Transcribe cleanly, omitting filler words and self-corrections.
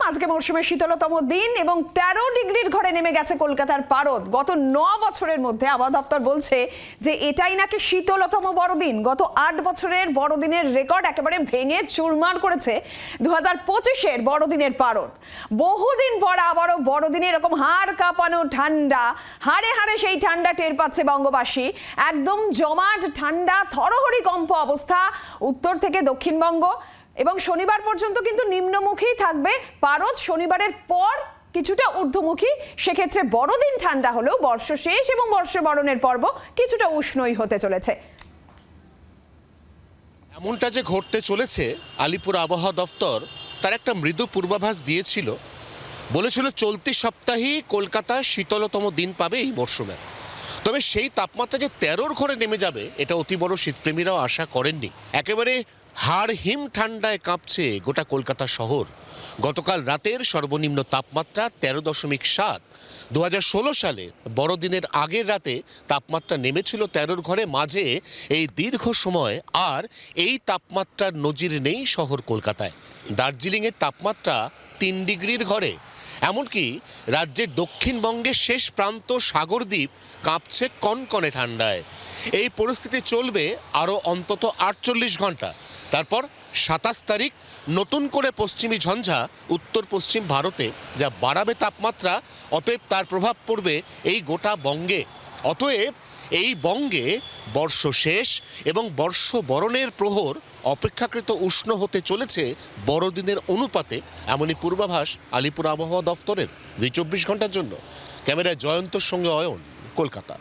আজকে মৌসুমের শীতলতম দিন এবং 13 ডিগ্রির ঘরে নেমে গেছে কলকাতার পারদ। গত 9 বছরের মধ্যে আবহাওয়া দপ্তর বলছে যে এটাই নাকি শীতলতম বড়দিন। গত 8 বছরের বড়দিনের রেকর্ড একেবারে ভেঙে চুরমার করেছে 2025-এর বড়দিনের পারদ। বহুদিন পর আবারও বড়দিনে এরকম হাড় কাঁপানো ঠান্ডা, হাড়ে হাড়ে সেই ঠান্ডা টের পাচ্ছে বঙ্গবাসী। একদম জমাট ঠান্ডা, থরহরি কম্প অবস্থা উত্তর থেকে দক্ষিণবঙ্গ এবং শনিবার পর্যন্ত কিন্তু নিম্নমুখী থাকবে পারদ। শনিবারের পর কিছুটা ঊর্ধ্বমুখী। সেক্ষেত্রে বড়দিন ঠান্ডা হলেও বর্ষ শেষ এবং বর্ষবরণের পর্ব কিছুটা উষ্ণই হতে চলেছে। এমনটা যে ঘটতে চলেছে, আলিপুর আবহাওয়া দপ্তর তার একটা মৃদু পূর্বাভাস দিয়েছিল। বলেছিল চলতি সপ্তাহেই কলকাতা শীতলতম দিন পাবে এই মরশুমে। তবে সেই তাপমাত্রা যে 13-র ঘরে নেমে যাবে এটা অতি বড় শীতপ্রেমীরাও আশা করেননি। একেবারে হাড় হিম ঠান্ডায় কাঁপছে গোটা কলকাতা শহর। গতকাল রাতের সর্বনিম্ন তাপমাত্রা 13.7। 2016 সালে বড়দিনের আগের রাতে তাপমাত্রা নেমেছিল 13-র ঘরে। মাঝে এই দীর্ঘ সময় আর এই তাপমাত্রার নজির নেই শহর কলকাতায়। দার্জিলিংয়ের তাপমাত্রা 3 ডিগ্রির ঘরে। এমনকি রাজ্যের দক্ষিণবঙ্গের শেষ প্রান্ত সাগরদ্বীপ কাঁপছে কনকনে ঠান্ডায়। এই পরিস্থিতি চলবে আরও অন্তত 48 ঘন্টা। তারপর 27 তারিখ নতুন করে পশ্চিমী ঝঞ্ঝা উত্তর পশ্চিম ভারতে, যা বাড়াবে তাপমাত্রা। অতএব তার প্রভাব পড়বে এই গোটা বঙ্গে। অতএব এই বঙ্গে বর্ষ শেষ এবং বর্ষবরণের প্রহর অপেক্ষাকৃত উষ্ণ হতে চলেছে বড়দিনের অনুপাতে। এমনই পূর্বাভাস আলিপুর আবহাওয়া দফতরের 24 ঘন্টার জন্য। ক্যামেরায় জয়ন্তর সঙ্গে অয়ন, কলকাতা।